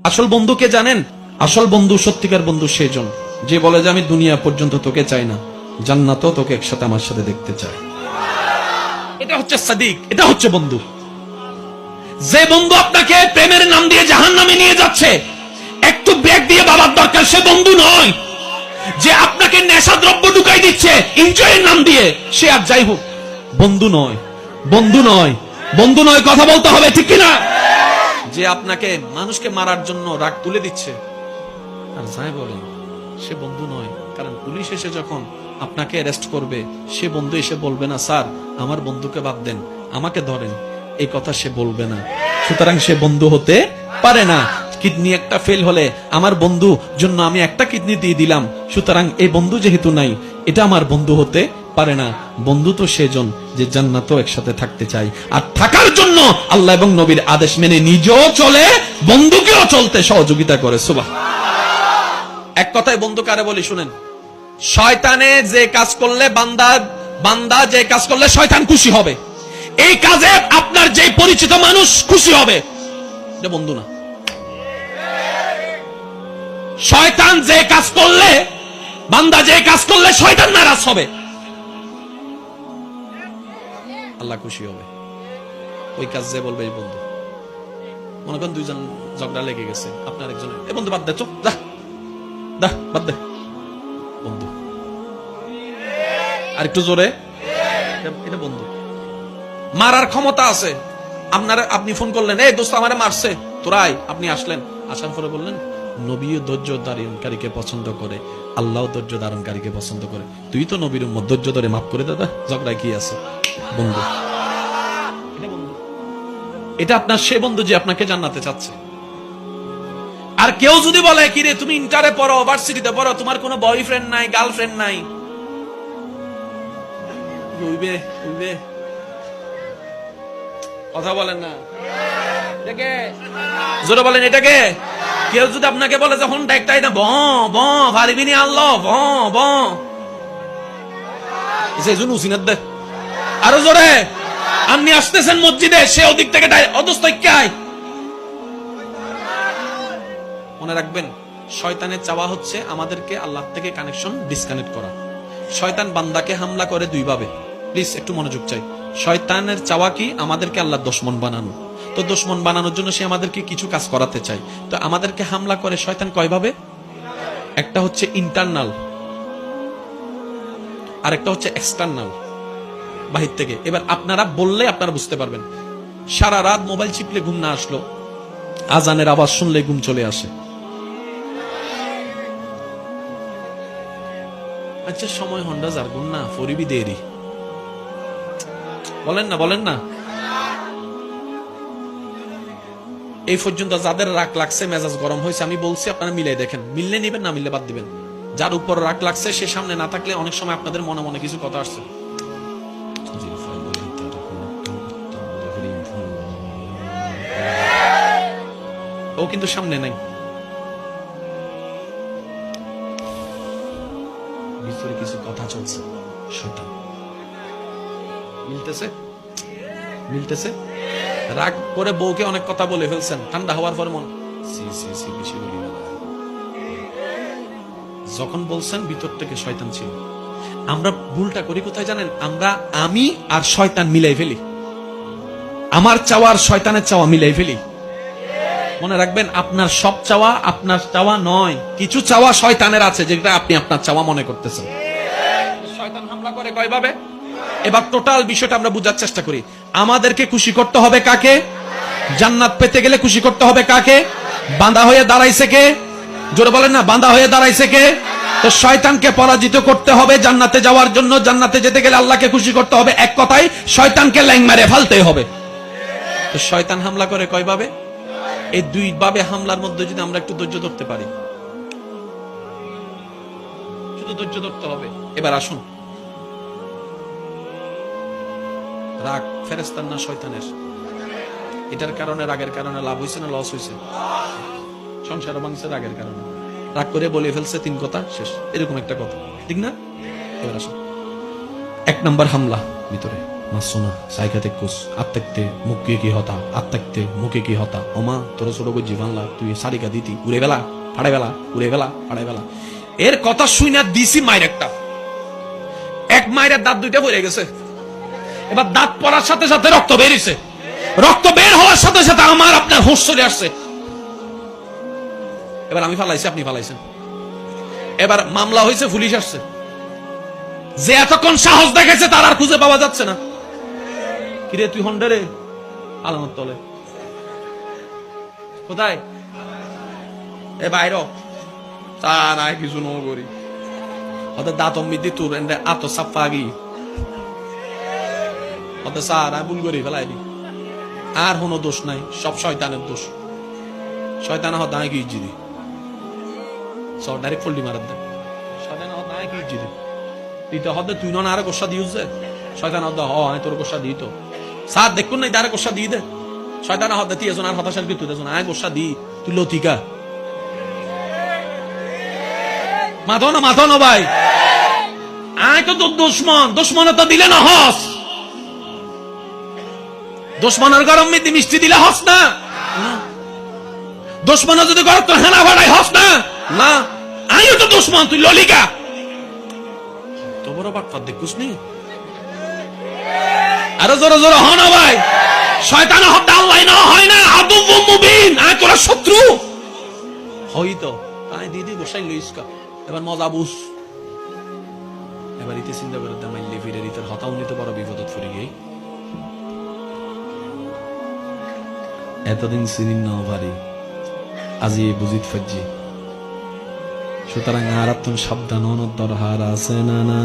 আসল বন্ধুকে জানেন? আসল বন্ধু, সত্যিকার বন্ধু সেজন যে বলে যে আমি দুনিয়া পর্যন্ত তোকে চাই না, জান্নাতও তোকে একসাথে আমার সাথে দেখতে চাই। এটা হচ্ছে সাদিক, এটা হচ্ছে বন্ধু। যে বন্ধু আপনাকে প্রেমের নাম দিয়ে জাহান্নামে নিয়ে যাচ্ছে, একটু ব্রেক দিয়ে বাবার দরকার, সে বন্ধু নয়। যে আপনাকে নেশা দ্রব্য ঢুকাই দিচ্ছে এনজয়ের নাম দিয়ে, সে আর যাই হোক বন্ধু নয়, বন্ধু নয়, বন্ধু নয়। কথা বলতে হবে, ঠিক কিনা? যে আপনাকে মানুষকে মারার জন্য রাগ তুলে দিচ্ছে আর যাই বলেন, সে বন্ধু নয়। কারণ পুলিশ এসে যখন আপনাকে অ্যারেস্ট করবে, সে বন্ধু এসে বলবে না স্যার আমার বন্ধুকে বাদ দেন, আমাকে ধরেন, এই কথা সে বলবে না। সুতরাং সে বন্ধু হতে পারে না। কিডনি একটা ফেল হলে আমার বন্ধু জন্য আমি একটা কিডনি দিয়ে দিলাম, সুতরাং এই বন্ধু যেহেতু নাই, এটা আমার বন্ধু হতে পারে না। বন্ধু তো সেজন যে জান্নাতও একসাথে থাকতে চাই, আর থাকার জন্য আল্লাহ এবং নবীর আদেশ মেনে নিজেও চলে, বন্ধুকেও চলতে সহযোগিতা করে। সুবহানাল্লাহ। এক কথায় বন্ধু কারে বলি শুনেন, শয়তানে যে কাজ করলে বান্দা যে কাজ করলে শয়তান খুশি হবে, এই কাজে আপনার যে পরিচিত মানুষ খুশি হবে, এটা বন্ধু না। শয়তান যে কাজ করলে, বান্দা যে কাজ করলে শয়তান নারাজ হবে, আল্লাহ খুশি হবে, ওই কাজ যে বলবে এই বন্ধু। মনে করেন দুইজন ঝগড়া লেগে গেছে, আপনার একজন এ বন্ধু বাদ দে, চো যা বাদ দে, বন্ধু। আর একটু জোরে, এটা বন্ধু। মারার ক্ষমতা আছে আপনি ফোন করলেন, এই দোস্ত আমারে মারছে, তোরাই, আপনি আসলেন, আসার পরে বললেন নবীও ধৈর্য ধারণকারীকে পছন্দ করে, আল্লাহ ধৈর্য ধারণকারীকে পছন্দ করে, তুই তো নবীর উম্মত, ধৈর্য ধরে মাফ করে দাদা, ঝগড়ায় কি আছে? বন্ধু। এটা আপনার সে বন্ধু যে আপনাকে জান্নাতে চাচ্ছে। আর কেউ যদি বলে কি রে তুমি ইন্টারে পড়ো, ভার্সিটিতে পড়ো, তোমার কোনো বয়ফ্রেন্ড নাই, গার্লফ্রেন্ড নাই, কথা বলেন না, এটাকে জোরে বলেন, এটাকে কেউ যদি আপনাকে বলে যখন ডাকটাই না পারিবি নি আল্লাহ উসিনাত দে, আরো জোরে, আপনি আসতেছেন মসজিদে, সে ওদিক থেকে মনে রাখবেন, শয়তানের চাওয়া হচ্ছে আমাদেরকে আল্লাহ থেকে কানেকশন ডিসকানেক্ট করা। শয়তান বান্দাকে হামলা করে দুই ভাবে, প্লিজ একটু মনোযোগ চাই। শয়তানের চাওয়া কি? আমাদেরকে আল্লাহর দুশমন বানানো। তো দুশমন বানানোর জন্য সে আমাদেরকে কিছু কাজ করাতে চায়। তো আমাদেরকে হামলা করে শয়তান কয় ভাবে? একটা হচ্ছে ইন্টারনাল, আর একটা হচ্ছে এক্সটার্নাল, বাহির থেকে। এবার আপনারা বললে আপনারা বুঝতে পারবেন। সারা রাত মোবাইল চিপলে ঘুম না আসলো, আজানের আওয়াজ শুনলে ঘুম চলে আসে। আচ্ছা সময় হন্ডা যার গুণ না ফরিবি দেরি, বলেন না। এই পর্যন্ত যাদের রাগ লাগছে, মেজাজ গরম হয়েছে, আমি বলছি আপনারা মিলাই দেখেন, মিললে নিবেন, না মিললে বাদ দিবেন। যার উপর রাগ লাগছে সে সামনে না থাকলে অনেক সময় আপনাদের মনে মনে কিছু কথা আসছে, ও কিন্তু সামনে নাই, ভিতরে কিছু কথা চলছে। শয়তান মিলতেছে। রাগ করে বউকে অনেক কথা বলে ফেলছেন, ঠান্ডা হওয়ার পরে মন বেশি বলি না। যখন বলছেন ভিতর থেকে শয়তান ছিল। আমরা ভুলটা করি কোথায় জানেন? আমরা আমি আর শয়তান মিলাই ফেলি, আমার চাওয়া আর শয়তানের চাওয়া মিলাই ফেলি। মনে রাখবেন, আপনার সব চাওয়া আপনার চাওয়া নয়, কিছু চাওয়া শয়তানের আছে যেটা আপনি আপনার চাওয়া মনে করতেছেন। শয়তান হামলা করে কয় ভাবে? এবার টোটাল বিষয়টা আমরা বুঝার চেষ্টা করি। আমাদেরকে খুশি করতে হবে কাকে? জান্নাত পেতে গেলে খুশি করতে হবে কাকে? বাঁধা হয়ে দাঁড়াইছে কে? জোরে বলেন না, বাঁধা হয়ে দাঁড়াইছে কে? তো শয়তানকে পরাজিত করতে হবে জান্নাতে যাওয়ার জন্য। জান্নাতে যেতে গেলে আল্লাহকে খুশি করতে হবে। এক কথায় শয়তানকে ল্যাং মেরে ফেলতে হবে। তো শয়তান হামলা করে কয় ভাবে? এই দুই ভাবে হামলার মধ্যে যদি আমরা একটু ধৈর্য ধরতে পারি, শুধু ধৈর্য ধরতে হবে। এবার আসুন, রাগ ফেরেশতার না শয়তানের? এটার কারণে, রাগের কারণে লাভ হয়েছে না লস হয়েছে? সংসার ভাঙছে রাগের কারণে। রাগ করে বলে ফেলছে তিন কথা, শেষ, এরকম একটা কথা, ঠিক না? এবার আসুন, এক নাম্বার হামলা ভিতরে মাসুনা সাইকাতে কুস আত্মাকতে মুখে কি হতা আত্মাকতে মুখে কি হতা ওমা তোর ছোট করে জীবন লাগ তুই সারিকা দিতি উড়ে বেলা ফাড়ে বেলা উড়ে বেলা ফাড়ে বেলা। এর কথা শুনে দিছি মায়ের একটা, এক মায়ের দাঁত দুইটা পড়ে গেছে। এবার দাঁত পড়ার সাথে সাথে রক্ত বেরিয়েছে, রক্ত বের হওয়ার সাথে সাথে আমার আপনার হুঁশ চলে আসছে। এবার আমি ফালাইছি, আপনি ফালাইছেন। এবার মামলা হয়েছে, পুলিশ আসছে। যে এতক্ষণ সাহস দেখেছে তার আর খুঁজে পাওয়া যাচ্ছে না। কিরে তুই হন্ডারে আলামত তলে কোথায়? এ বাইর তা নাই কিছু নগরী ওদের দাঁত অমিতি তোর আত সাফা গি ওদের সার ভুল করি ফেলাইনি। আর কোনো দোষ নাই, সব শয়তানের দোষ। শয়তান হত নাই কি ইজ্জিদি সব ডাইরেক্ট ফল্টি মারার দেন। শয়তান হত নাই কি ইজ্জিদি তুই তো হতে তুই না আরে গোসা দিউস যে শয়তান হত হ আমি তোর গোসা দিই তো সার দেখুন নাই তারে গোসা দিয়ে দে। শয়তান হত তুই এজন আর হতাশার কি তুই দেজন আয় গোসা দি তুই লতিকা মাথো না ভাই। আয় তো তোর দুশ্মন, দুশ্মনে তো দিলে না হস। দুশ্মনের গরম মিটি মিষ্টি দিলে হস না। দুশ্মনে যদি গরম তো হেনা ভাড়াই হস না। না আমিও তো দুশ্মন, তুই ললিকা। তো বড় বাটফার দেখুস নি। আরো জোরে জোরে হ না ভাই। শয়তান হত্যা আল্লাহ না হয় না, আদম মুবিন। আয় তোরা শত্রু হইতো তাই দিদি গোসাই লইসকা। এবার মজা বুঝ। এবার ইতে চিন্তা করে দামাইলে ফিরে ইতের হতাও নিতে বড় বিপদত ফুরে গিয়ে এতদিন চিনিন নাও ভারি আজি বুঝিত ফাজি। সুতরাং আর সাবধান দরকার আছে না না।